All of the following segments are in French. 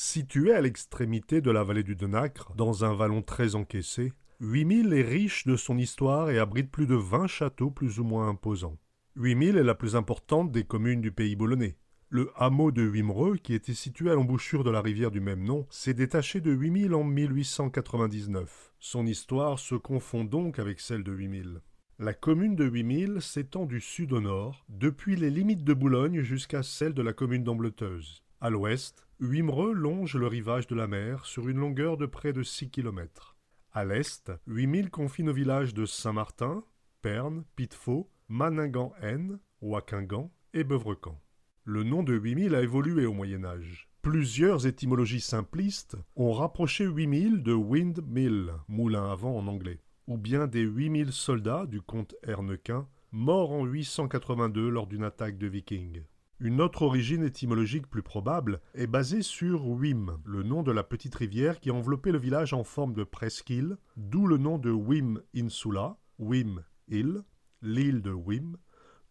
Situé à l'extrémité de la vallée du Denacre, dans un vallon très encaissé, 8000 est riche de son histoire et abrite plus de 20 châteaux plus ou moins imposants. 8000 est la plus importante des communes du pays boulonnais. Le hameau de Wimereux, qui était situé à l'embouchure de la rivière du même nom, s'est détaché de 8000 en 1899. Son histoire se confond donc avec celle de 8000. La commune de 8000 s'étend du sud au nord, depuis les limites de Boulogne jusqu'à celle de la commune d'Ambleteuse. À l'ouest, Wimereux longe le rivage de la mer sur une longueur de près de 6 km. À l'est, 8000 confine au village de Saint-Martin, Pernes, Pitefaux, Maningan-Haine, Waquingan et Beuvrecamp. Le nom de 8000 a évolué au Moyen-Âge. Plusieurs étymologies simplistes ont rapproché 8000 de windmill, moulin à vent en anglais, ou bien des 8000 soldats du comte Hernequin, morts en 882 lors d'une attaque de Vikings. Une autre origine étymologique plus probable est basée sur Wim, le nom de la petite rivière qui enveloppait le village en forme de presqu'île, d'où le nom de Wim Insula, Wim Hill, l'île de Wim,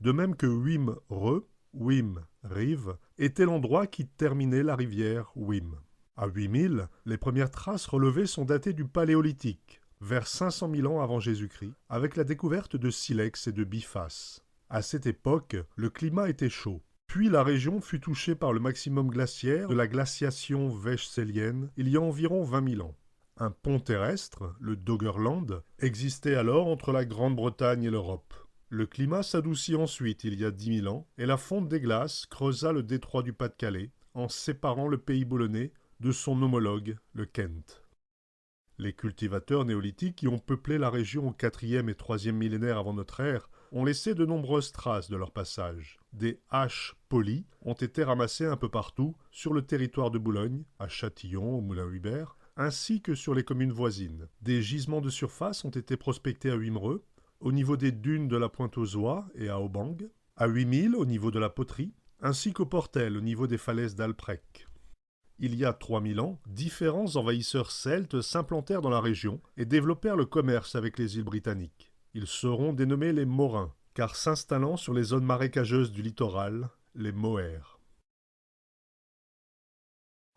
de même que Wimereux, Wim Rive, était l'endroit qui terminait la rivière Wim. À 8000, les premières traces relevées sont datées du Paléolithique, vers 500 000 ans avant Jésus-Christ, avec la découverte de silex et de bifaces. À cette époque, le climat était chaud. Puis la région fut touchée par le maximum glaciaire de la glaciation Wechselienne il y a environ 20 000 ans. Un pont terrestre, le Doggerland, existait alors entre la Grande-Bretagne et l'Europe. Le climat s'adoucit ensuite il y a 10 000 ans et la fonte des glaces creusa le détroit du Pas-de-Calais en séparant le pays boulonnais de son homologue, le Kent. Les cultivateurs néolithiques qui ont peuplé la région au 4e et 3e millénaire avant notre ère ont laissé de nombreuses traces de leur passage. Des haches polies ont été ramassées un peu partout sur le territoire de Boulogne, à Châtillon, au Moulin Hubert, ainsi que sur les communes voisines. Des gisements de surface ont été prospectés à Wimereux, au niveau des dunes de la Pointe-aux-Oies et à Aubang, à 8000 au niveau de la poterie, ainsi qu'au Portel au niveau des falaises d'Alprec. Il y a 3000 ans, différents envahisseurs celtes s'implantèrent dans la région et développèrent le commerce avec les îles britanniques. Ils seront dénommés les Morins, car s'installant sur les zones marécageuses du littoral, les Moers.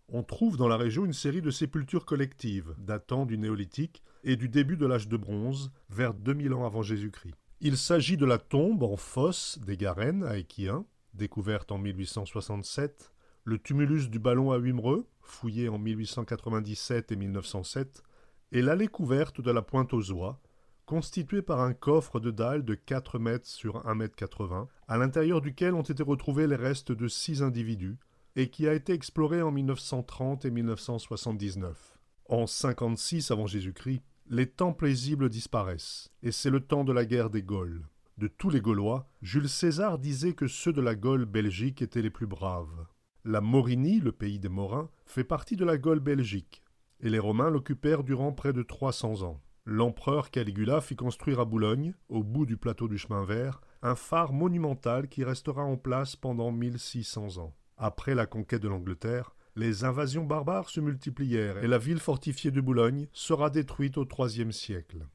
On trouve dans la région une série de sépultures collectives, datant du néolithique et du début de l'âge de bronze, vers 2000 ans avant Jésus-Christ. Il s'agit de la tombe en fosse des Garennes à Équien, découverte en 1867, le tumulus du Ballon à Wimereux, fouillé en 1897 et 1907, et l'allée couverte de la Pointe-aux-Oies, constituée par un coffre de dalles de 4 mètres sur 1 mètre 80, à l'intérieur duquel ont été retrouvés les restes de 6 individus, et qui a été exploré en 1930 et 1979. En 56 avant Jésus-Christ, les temps paisibles disparaissent, et c'est le temps de la guerre des Gaules. De tous les Gaulois, Jules César disait que ceux de la Gaule belgique étaient les plus braves. La Morinie, le pays des Morins, fait partie de la Gaule belgique, et les Romains l'occupèrent durant près de 300 ans. L'empereur Caligula fit construire à Boulogne, au bout du plateau du chemin vert, un phare monumental qui restera en place pendant 1600 ans. Après la conquête de l'Angleterre, les invasions barbares se multiplièrent et la ville fortifiée de Boulogne sera détruite au IIIe siècle.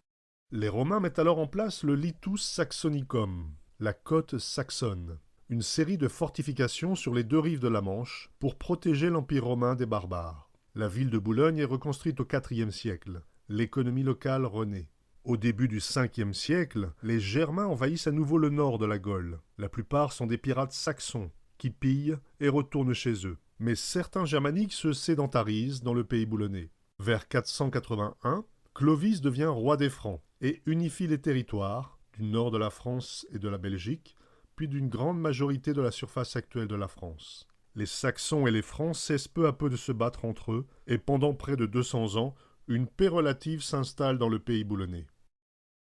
Les Romains mettent alors en place le Litus Saxonicum, la côte saxonne, une série de fortifications sur les deux rives de la Manche pour protéger l'Empire romain des barbares. La ville de Boulogne est reconstruite au IVe siècle. L'économie locale renaît. Au début du Ve siècle, les Germains envahissent à nouveau le nord de la Gaule. La plupart sont des pirates saxons qui pillent et retournent chez eux. Mais certains germaniques se sédentarisent dans le pays boulonnais. Vers 481, Clovis devient roi des Francs et unifie les territoires du nord de la France et de la Belgique, puis d'une grande majorité de la surface actuelle de la France. Les Saxons et les Francs cessent peu à peu de se battre entre eux, et pendant près de 200 ans, une paix relative s'installe dans le pays boulonnais.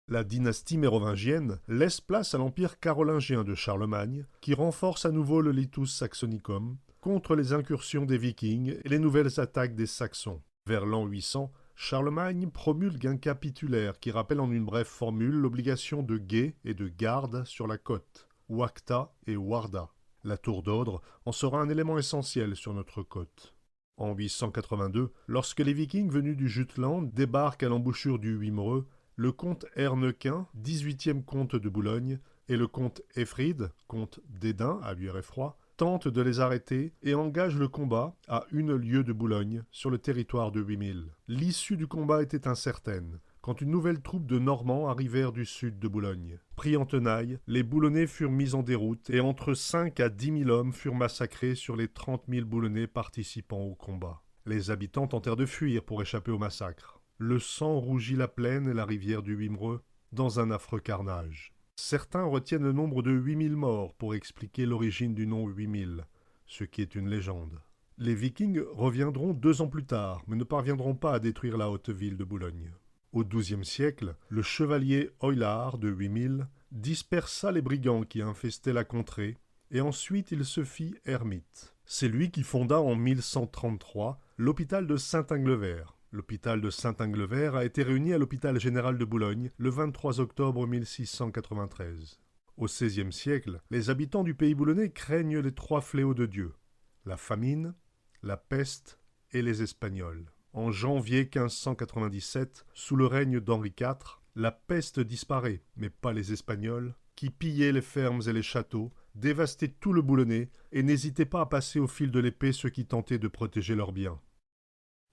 La dynastie mérovingienne laisse place à l'empire carolingien de Charlemagne, qui renforce à nouveau le Litus Saxonicum contre les incursions des Vikings et les nouvelles attaques des Saxons. Vers l'an 800, Charlemagne promulgue un capitulaire qui rappelle en une brève formule l'obligation de guet et de garde sur la côte. Ouachta et Warda. La tour d'Ordre en sera un élément essentiel sur notre côte. En 882, lorsque les Vikings venus du Jutland débarquent à l'embouchure du Wimereux, le comte Hernequin, 18e comte de Boulogne, et le comte Effrid, comte d'Esdin à Luire-et-Froid, tente de les arrêter et engage le combat à 1 lieue de Boulogne, sur le territoire de 8000. L'issue du combat était incertaine, quand une nouvelle troupe de Normands arrivèrent du sud de Boulogne. Pris en tenaille, les Boulonnais furent mis en déroute et entre 5 à 10 000 hommes furent massacrés sur les 30 000 Boulonnais participant au combat. Les habitants tentèrent de fuir pour échapper au massacre. Le sang rougit la plaine et la rivière du Wimereux dans un affreux carnage. Certains retiennent le nombre de 8000 morts pour expliquer l'origine du nom 8000, ce qui est une légende. Les Vikings reviendront 2 ans plus tard, mais ne parviendront pas à détruire la haute ville de Boulogne. Au XIIe siècle, le chevalier Oillard de 8000 dispersa les brigands qui infestaient la contrée, et ensuite il se fit ermite. C'est lui qui fonda en 1133 l'hôpital de Saint-Inglevert. L'hôpital de Saint-Inglevert a été réuni à l'hôpital général de Boulogne le 23 octobre 1693. Au XVIe siècle, les habitants du pays boulonnais craignent les 3 fléaux de Dieu, la famine, la peste et les Espagnols. En janvier 1597, sous le règne d'Henri IV, la peste disparaît, mais pas les Espagnols, qui pillaient les fermes et les châteaux, dévastaient tout le Boulonnais et n'hésitaient pas à passer au fil de l'épée ceux qui tentaient de protéger leurs biens.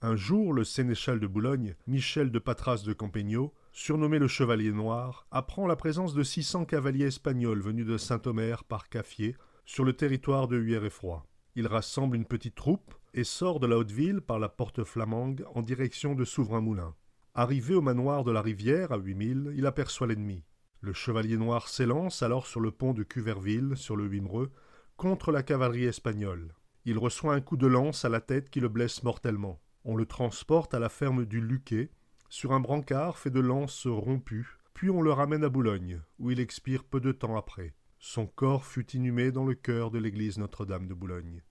Un jour, le sénéchal de Boulogne, Michel de Patras de Campegno, surnommé le Chevalier Noir, apprend la présence de 600 cavaliers espagnols venus de Saint-Omer par Caffier, sur le territoire de Huère-et-Froid. Il rassemble une petite troupe et sort de la Haute-Ville par la porte Flamangue en direction de Souverain-Moulin. Arrivé au manoir de la Rivière, à 8000, il aperçoit l'ennemi. Le Chevalier Noir s'élance alors sur le pont de Cuverville, sur le Wimereux, contre la cavalerie espagnole. Il reçoit un coup de lance à la tête qui le blesse mortellement. On le transporte à la ferme du Luquet, sur un brancard fait de lances rompues, puis on le ramène à Boulogne, où il expire peu de temps après. Son corps fut inhumé dans le chœur de l'église Notre-Dame de Boulogne.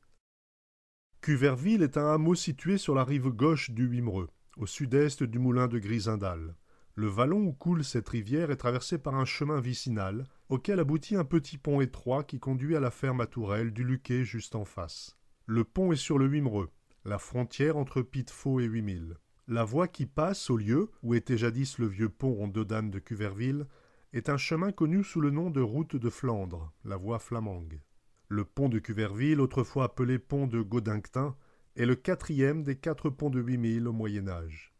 Cuverville est un hameau situé sur la rive gauche du Wimereux, au sud-est du moulin de Grisindal. Le vallon où coule cette rivière est traversé par un chemin vicinal, auquel aboutit un petit pont étroit qui conduit à la ferme à tourelle du Luquet juste en face. Le pont est sur le Wimereux, la frontière entre Pitefaux et 8000. La voie qui passe au lieu où était jadis le vieux pont en deux dames de Cuverville est un chemin connu sous le nom de route de Flandre, la voie Flamangue. Le pont de Cuverville, autrefois appelé pont de Godinctin, est le 4e des 4 ponts de 8000 au Moyen-Âge.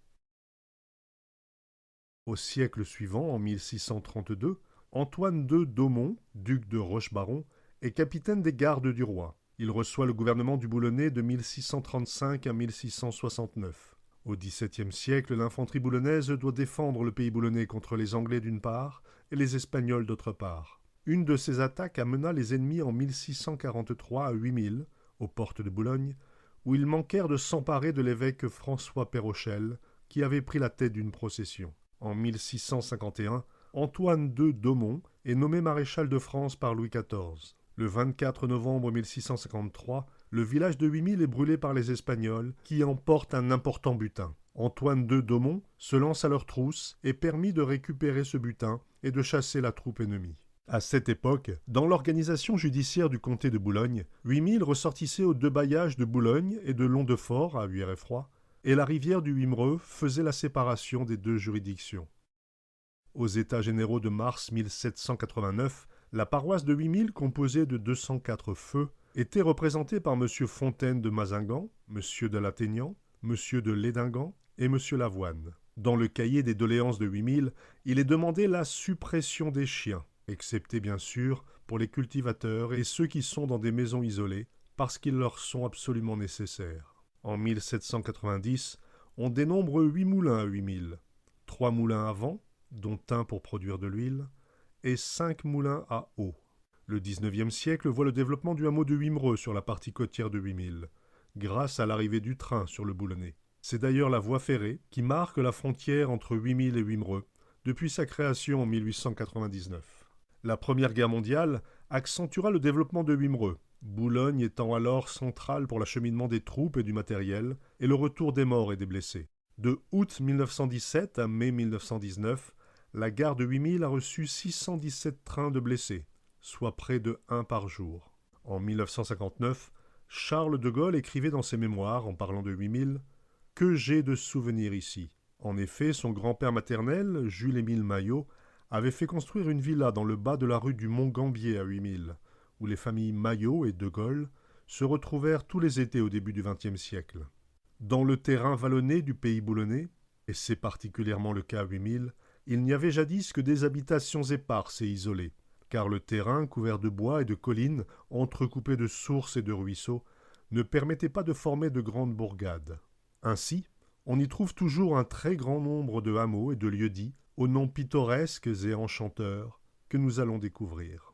Au siècle suivant, en 1632, Antoine II d'Aumont, duc de Rochebaron, est capitaine des gardes du roi. Il reçoit le gouvernement du Boulonnais de 1635 à 1669. Au XVIIe siècle, l'infanterie boulonnaise doit défendre le pays boulonnais contre les Anglais d'une part et les Espagnols d'autre part. Une de ces attaques amena les ennemis en 1643 à 8000, aux portes de Boulogne, où ils manquèrent de s'emparer de l'évêque François Pérochel, qui avait pris la tête d'une procession. En 1651, Antoine II d'Aumont est nommé maréchal de France par Louis XIV. Le 24 novembre 1653, le village de 8000 est brûlé par les Espagnols, qui emportent un important butin. Antoine II d'Aumont se lance à leur trousse et permit de récupérer ce butin et de chasser la troupe ennemie. À cette époque, dans l'organisation judiciaire du comté de Boulogne, 8000 ressortissaient aux 2 bailliages de Boulogne et de Long-de-Fort, à Huère-et-Froid, et la rivière du Wimereux faisait la séparation des 2 juridictions. Aux États généraux de mars 1789, la paroisse de 8000, composée de 204 feux, était représentée par M. Fontaine de Mazingan, M. de Lattaignant, M. de Lédingan et M. Lavoine. Dans le cahier des doléances de 8000, il est demandé la suppression des chiens, excepté bien sûr pour les cultivateurs et ceux qui sont dans des maisons isolées, parce qu'ils leur sont absolument nécessaires. En 1790, on dénombre 8 moulins à 8000, 3 moulins à vent, dont un pour produire de l'huile, et 5 moulins à eau. Le XIXe siècle voit le développement du hameau de Wimereux sur la partie côtière de 8000, grâce à l'arrivée du train sur le Boulonnais. C'est d'ailleurs la voie ferrée qui marque la frontière entre 8000 et Wimereux depuis sa création en 1899. La Première Guerre mondiale accentuera le développement de Wimereux, Boulogne étant alors centrale pour l'acheminement des troupes et du matériel et le retour des morts et des blessés. De août 1917 à mai 1919, la gare de 8000 a reçu 617 trains de blessés, soit près de 1 par jour. En 1959, Charles de Gaulle écrivait dans ses mémoires, en parlant de 8000, « Que j'ai de souvenirs ici ». En effet, son grand-père maternel, Jules-Émile Maillot, avait fait construire une villa dans le bas de la rue du Mont-Gambier à 8000, où les familles Maillot et De Gaulle se retrouvèrent tous les étés au début du XXe siècle. Dans le terrain vallonné du pays boulonnais, et c'est particulièrement le cas à 8000, il n'y avait jadis que des habitations éparses et isolées, car le terrain, couvert de bois et de collines, entrecoupé de sources et de ruisseaux, ne permettait pas de former de grandes bourgades. Ainsi, on y trouve toujours un très grand nombre de hameaux et de lieux-dits, aux noms pittoresques et enchanteurs, que nous allons découvrir.